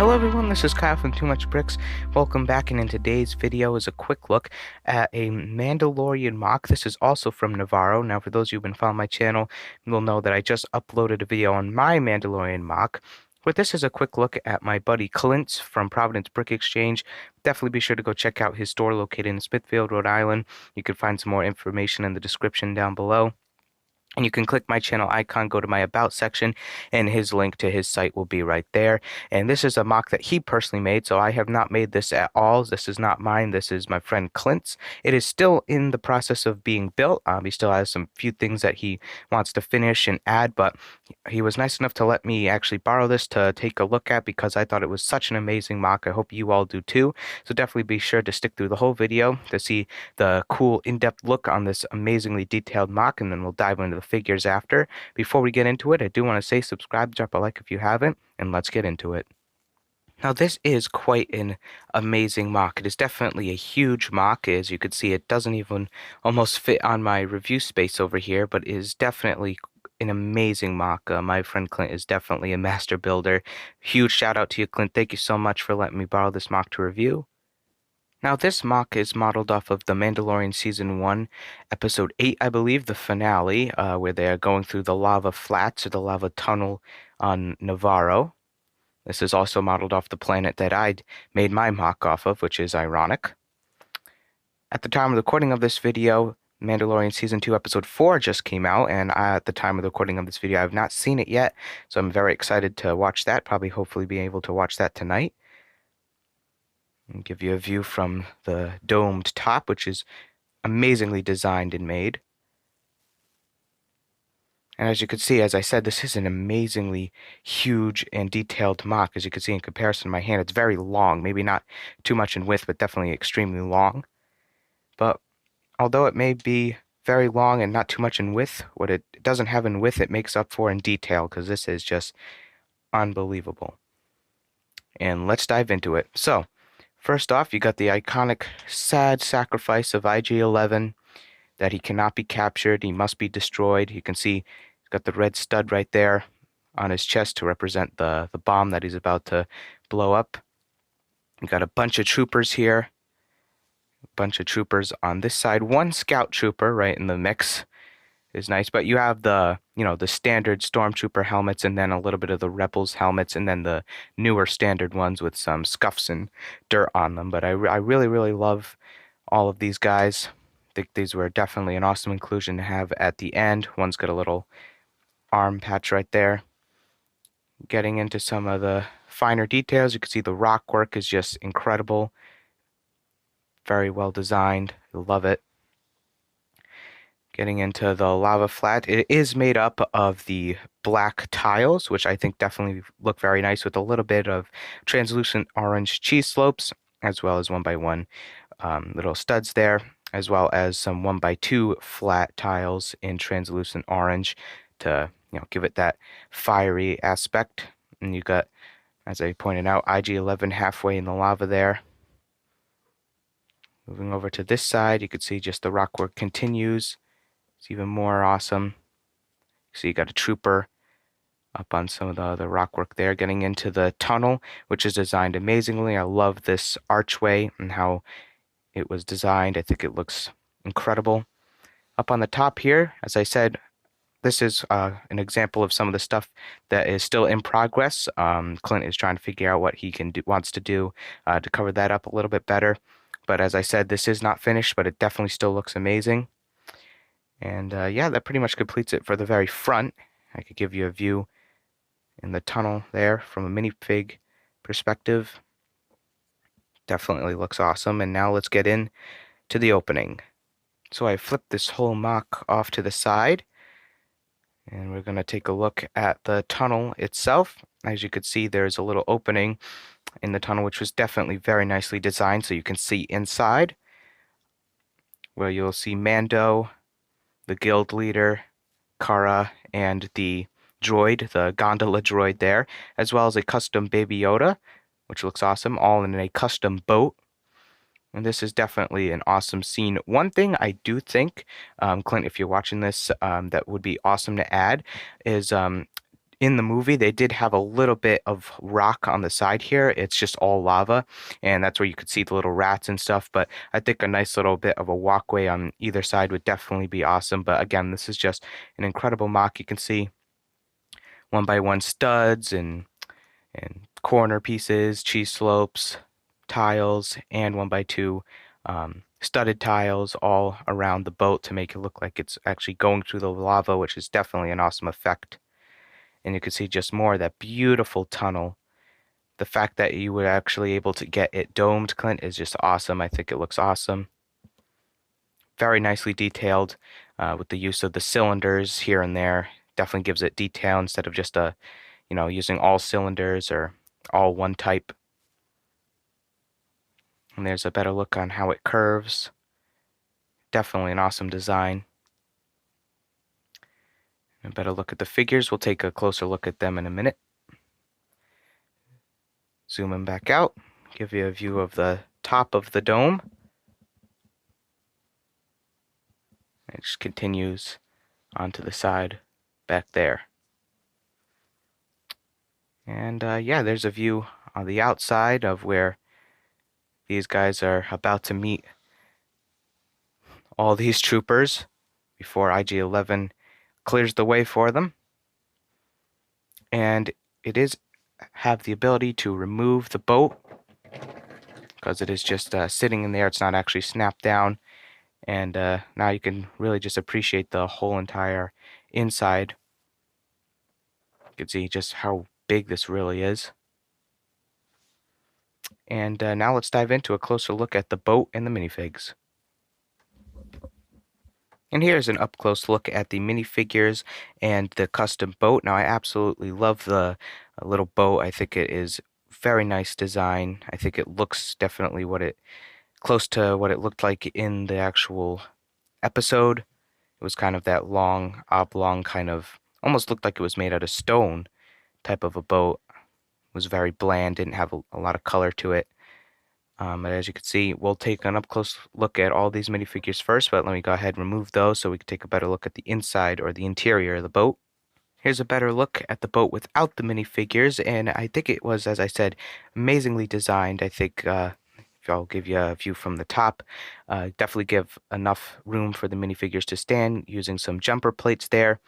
Hello everyone, this is Kyle from Too Much Bricks. Welcome back, and in today's video is a quick look at a Mandalorian mock. This is also from Nevarro. Now, for those of you who've been following my channel, you'll know that I just uploaded a video on my Mandalorian mock. But this is a quick look at my buddy Clint's from Providence Brick Exchange. Definitely be sure to go check out his store located in Smithfield, Rhode Island. You can find some more information in the description down below. And you can click my channel icon, go to my About section, and his link to his site will be right there. And this is a mock that he personally made, so I have not made this at all. This is not mine. This is my friend Clint's. It is still in the process of being built. He still has some few things that he wants to finish and add, but he was nice enough to let me actually borrow this to take a look at because I thought it was such an amazing mock. I hope you all do too. So definitely be sure to stick through the whole video to see the cool in-depth look on this amazingly detailed mock, and then we'll dive into the figures after. Before we get into it, I do want to say subscribe, drop a like if you haven't, and let's get into it. Now, this is quite an amazing mock. It is definitely a huge mock. As you can see, it doesn't even almost fit on my review space over here, but is definitely an amazing mock. My friend Clint is definitely a master builder. Huge shout out to you, Clint. Thank you so much for letting me borrow this mock to review. Now, this mock is modeled off of The Mandalorian Season 1, Episode 8, I believe, the finale, where they are going through the lava flats or the lava tunnel on Nevarro. This is also modeled off the planet that I'd made my mock off of, which is ironic. At the time of the recording of this video, Mandalorian Season 2, Episode 4 just came out, and at the time of the recording of this video, I have not seen it yet, so I'm very excited to watch that, probably hopefully be able to watch that tonight. And give you a view from the domed top, which is amazingly designed and made. And as you can see, as I said, this is an amazingly huge and detailed mock. As you can see in comparison to my hand, it's very long. Maybe not too much in width, but definitely extremely long. But although it may be very long and not too much in width, what it doesn't have in width, it makes up for in detail, because this is just unbelievable. And let's dive into it. So, first off, you got the iconic sad sacrifice of IG-11, that he cannot be captured, he must be destroyed. You can see he's got the red stud right there on his chest to represent the bomb that he's about to blow up. You got a bunch of troopers here, a bunch of troopers on this side. One scout trooper right in the mix is nice, but you have the standard stormtrooper helmets, and then a little bit of the rebels helmets, and then the newer standard ones with some scuffs and dirt on them. But I really love all of these guys. I think these were definitely an awesome inclusion to have at the end. One's got a little arm patch right there. Getting into some of the finer details, you can see the rock work is just incredible. Very well designed. I love it. Getting into the lava flat, it is made up of the black tiles, which I think definitely look very nice, with a little bit of translucent orange cheese slopes, as well as 1x1 little studs there, as well as some 1x2 flat tiles in translucent orange to give it that fiery aspect. And you got, as I pointed out, IG-11 halfway in the lava there. Moving over to this side, you can see just the rock work continues. It's even more awesome. So you got a trooper up on some of the other rock work there. Getting into the tunnel, which is designed amazingly. I love this archway and how it was designed. I think it looks incredible. Up on the top here, as I said, this is an example of some of the stuff that is still in progress. Clint is trying to figure out what he wants to do to cover that up a little bit better. But as I said, this is not finished, but it definitely still looks amazing. And yeah, that pretty much completes it for the very front. I could give you a view in the tunnel there from a minifig perspective. Definitely looks awesome. And now let's get in to the opening. So I flipped this whole mock off to the side, and we're going to take a look at the tunnel itself. As you can see, there's a little opening in the tunnel, which was definitely very nicely designed, so you can see inside, where you'll see Mando, the guild leader, Cara, and the droid, the Gondola Droid there, as well as a custom Baby Yoda, which looks awesome, all in a custom boat. And this is definitely an awesome scene. One thing I do think, Clint, if you're watching this, that would be awesome to add is in the movie, they did have a little bit of rock on the side here. It's just all lava, and that's where you could see the little rats and stuff. But I think a nice little bit of a walkway on either side would definitely be awesome. But again, this is just an incredible mock. You can see one by one studs and corner pieces, cheese slopes, tiles, and one by two studded tiles all around the boat to make it look like it's actually going through the lava, which is definitely an awesome effect. And you can see just more of that beautiful tunnel. The fact that you were actually able to get it domed, Clint, is just awesome. I think it looks awesome. Very nicely detailed with the use of the cylinders here and there. Definitely gives it detail instead of just using all cylinders or all one type. And there's a better look on how it curves. Definitely an awesome design. A better look at the figures. We'll take a closer look at them in a minute. Zooming back out, give you a view of the top of the dome. It just continues onto the side back there. And yeah, there's a view on the outside of where these guys are about to meet all these troopers before IG-11 clears the way for them. And it is have the ability to remove the boat because it is just sitting in there. It's not actually snapped down. And now you can really just appreciate the whole entire inside. You can see just how big this really is. And now let's dive into a closer look at the boat and the minifigs. And here's an up-close look at the minifigures and the custom boat. Now, I absolutely love the little boat. I think it is very nice design. I think it looks definitely close to what it looked like in the actual episode. It was kind of that long, oblong kind of, almost looked like it was made out of stone type of a boat. It was very bland, didn't have a lot of color to it. But as you can see, we'll take an up-close look at all these minifigures first, but let me go ahead and remove those so we can take a better look at the inside or the interior of the boat. Here's a better look at the boat without the minifigures, and I think it was, as I said, amazingly designed. I think if I'll give you a view from the top, definitely give enough room for the minifigures to stand using some jumper plates there.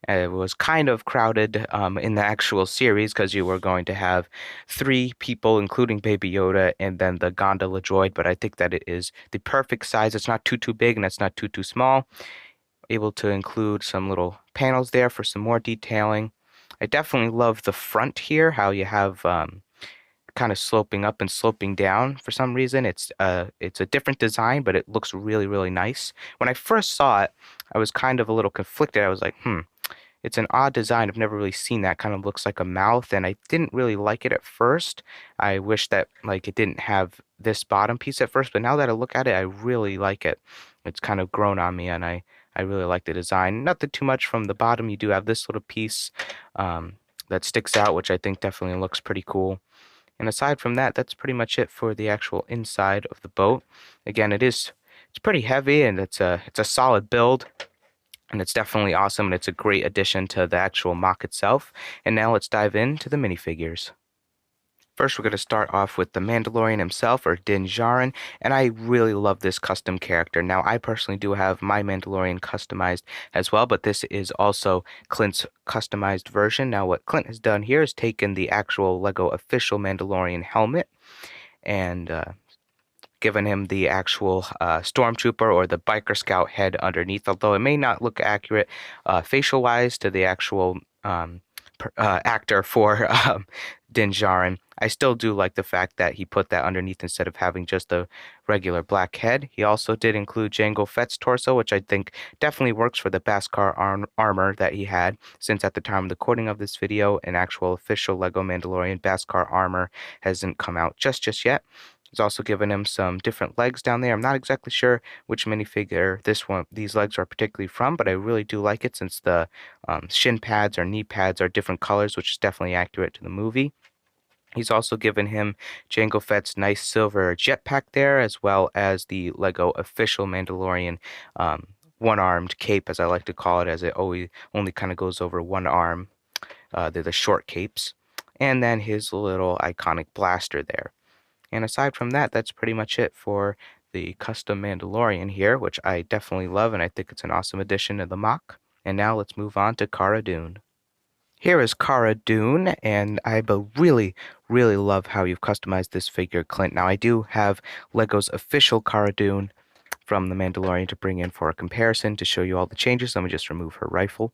It was kind of crowded in the actual series because you were going to have 3 people, including Baby Yoda, and then the Gondola Droid. But I think that it is the perfect size. It's not too big, and it's not too small. Able to include some little panels there for some more detailing. I definitely love the front here, how you have kind of sloping up and sloping down for some reason. It's a different design, but it looks really nice. When I first saw it, I was kind of a little conflicted. I was like, it's an odd design. I've never really seen that. Kind of looks like a mouth, and I didn't really like it at first. I wish that like it didn't have this bottom piece at first, but now that I look at it, I really like it. It's kind of grown on me, and I really like the design. Nothing too much from the bottom. You do have this little piece that sticks out, which I think definitely looks pretty cool. And aside from that, that's pretty much it for the actual inside of the boat. Again, it's pretty heavy, and it's a solid build. And it's definitely awesome, and it's a great addition to the actual mock itself. And now let's dive into the minifigures. First, we're going to start off with the Mandalorian himself, or Din Djarin, and I really love this custom character. Now, I personally do have my Mandalorian customized as well, but this is also Clint's customized version. Now, what Clint has done here is taken the actual LEGO official Mandalorian helmet and given him the actual stormtrooper or the biker scout head underneath, although it may not look accurate facial wise to the actual actor for Din Djarin. I still do like the fact that he put that underneath instead of having just a regular black head. He also did include Jango Fett's torso, which I think definitely works for the Beskar armor that he had, since at the time of the recording of this video, an actual official LEGO Mandalorian Beskar armor hasn't come out just yet. He's also given him some different legs down there. I'm not exactly sure which minifigure these legs are particularly from, but I really do like it since the shin pads or knee pads are different colors, which is definitely accurate to the movie. He's also given him Jango Fett's nice silver jetpack there, as well as the LEGO official Mandalorian one-armed cape, as I like to call it, as it only kind of goes over one arm. they're the short capes, and then his little iconic blaster there. And aside from that, that's pretty much it for the custom Mandalorian here, which I definitely love, and I think it's an awesome addition to the mock. And now let's move on to Cara Dune. Here is Cara Dune, and really, really love how you've customized this figure, Clint. Now, I do have LEGO's official Cara Dune from The Mandalorian to bring in for a comparison to show you all the changes. Let me just remove her rifle.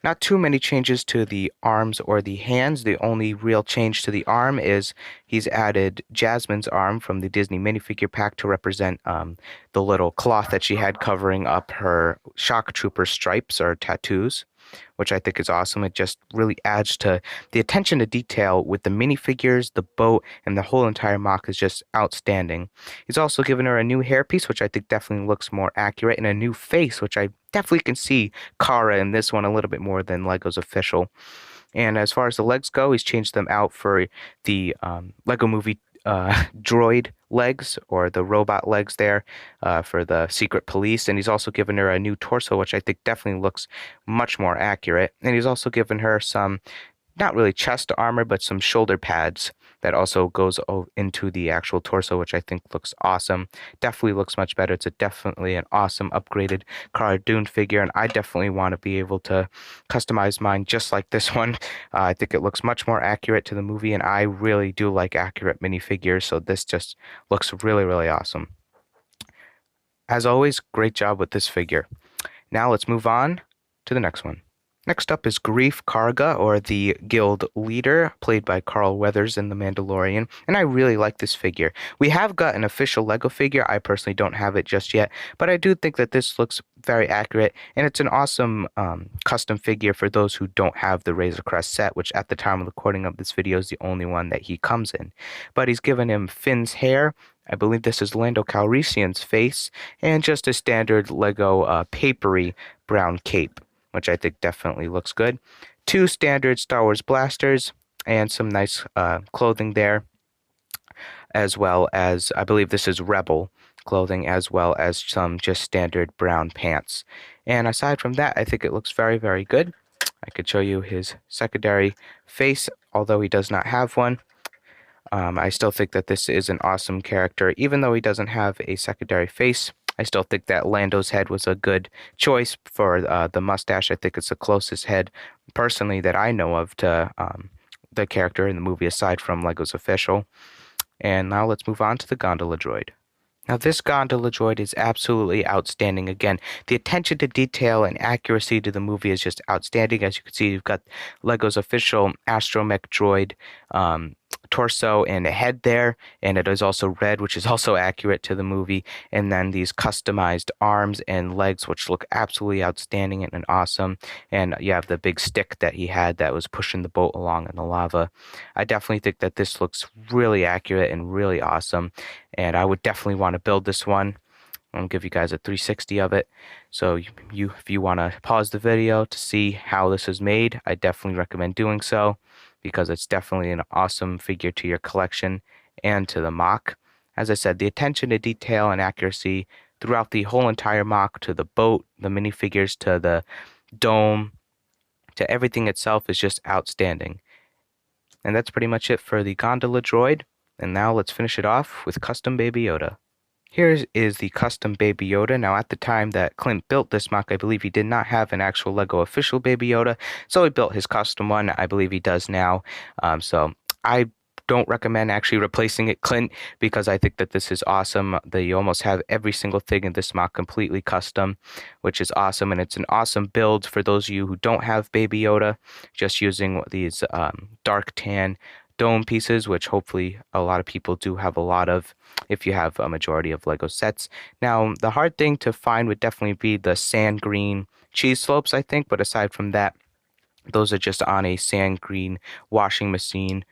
Not too many changes to the arms or the hands. The only real change to the arm is he's added Jasmine's arm from the Disney minifigure pack to represent the little cloth that she had covering up her shock trooper stripes or tattoos, which I think is awesome. It just really adds to the attention to detail with the minifigures, the boat, and the whole entire mock is just outstanding. He's also given her a new hairpiece, which I think definitely looks more accurate, and a new face, which I definitely can see Cara in this one a little bit more than LEGO's official. And as far as the legs go, he's changed them out for the LEGO Movie droid legs, or the robot legs there, for the secret police. And he's also given her a new torso, which I think definitely looks much more accurate. And he's also given her some, not really chest armor, but some shoulder pads that also goes into the actual torso, which I think looks awesome. Definitely looks much better. It's definitely an awesome upgraded Cara Dune figure, and I definitely want to be able to customize mine just like this one. I think it looks much more accurate to the movie, and I really do like accurate minifigures, so this just looks really, really awesome. As always, great job with this figure. Now let's move on to the next one. Next up is Griek Karga, or the guild leader, played by Carl Weathers in The Mandalorian, and I really like this figure. We have got an official LEGO figure. I personally don't have it just yet, but I do think that this looks very accurate, and it's an awesome custom figure for those who don't have the Razor Crest set, which at the time of recording of this video is the only one that he comes in. But he's given him Finn's hair. I believe this is Lando Calrissian's face, and just a standard LEGO papery brown cape, which I think definitely looks good. Two standard Star Wars blasters and some nice clothing there, as well as, I believe this is Rebel clothing, as well as some just standard brown pants. And aside from that, I think it looks very, very good. I could show you his secondary face, although he does not have one. I still think that this is an awesome character, even though he doesn't have a secondary face. I still think that Lando's head was a good choice for the mustache. I think it's the closest head, personally, that I know of to the character in the movie, aside from LEGO's official. And now let's move on to the Gondola Droid. Now, this Gondola Droid is absolutely outstanding. Again, the attention to detail and accuracy to the movie is just outstanding. As you can see, you've got LEGO's official astromech droid torso and a head there, and it is also red, which is also accurate to the movie, and then these customized arms and legs, which look absolutely outstanding and awesome. And you have the big stick that he had that was pushing the boat along in the lava. I definitely think that this looks really accurate and really awesome, and I would definitely want to build this one. I'll give you guys a 360 of it. So if you want to pause the video to see how this is made, I definitely recommend doing so, because it's definitely an awesome figure to your collection and to the mock. As I said, the attention to detail and accuracy throughout the whole entire mock, to the boat, the minifigures, to the dome, to everything itself, is just outstanding. And that's pretty much it for the Gondola Droid. And now let's finish it off with custom Baby Yoda. Here is the custom Baby Yoda. Now, at the time that Clint built this mock, I believe he did not have an actual LEGO official Baby Yoda, so he built his custom one. I believe he does now. So I don't recommend actually replacing it, Clint, because I think that this is awesome. You almost have every single thing in this mock completely custom, which is awesome, and it's an awesome build for those of you who don't have Baby Yoda, just using these dark tan dome pieces, which hopefully a lot of people do have a lot of if you have a majority of LEGO sets. Now, the hard thing to find would definitely be the sand green cheese slopes, I think, but aside from that, those are just on a sand green washing machine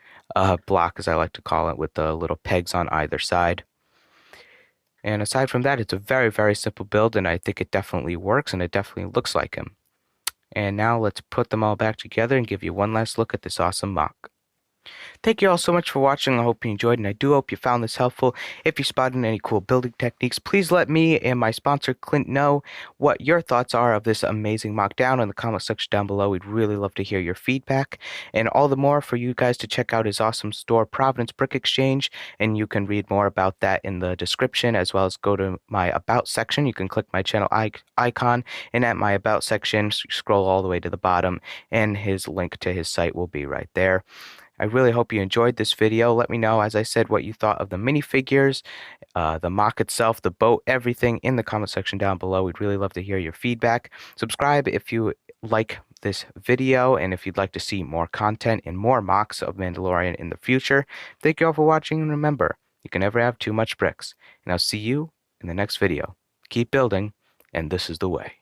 block, as I like to call it, with the little pegs on either side. And aside from that, it's a very, very simple build, and I think it definitely works, and it definitely looks like him. And now let's put them all back together and give you one last look at this awesome mock. Thank you all so much for watching. I hope you enjoyed, and I do hope you found this helpful. If you spotted any cool building techniques, please let me and my sponsor Clint know what your thoughts are of this amazing mock down in the comment section down below. We'd really love to hear your feedback, and all the more for you guys to check out his awesome store, Providence Brick Exchange, and you can read more about that in the description, as well as go to my About section. You can click my channel icon, and at my About section, scroll all the way to the bottom, and his link to his site will be right there. I really hope you enjoyed this video. Let me know, as I said, what you thought of the minifigures, the mock itself, the boat, everything in the comment section down below. We'd really love to hear your feedback. Subscribe if you like this video and if you'd like to see more content and more mocks of Mandalorian in the future. Thank you all for watching, and remember, you can never have too much bricks. And I'll see you in the next video. Keep building, and this is the way.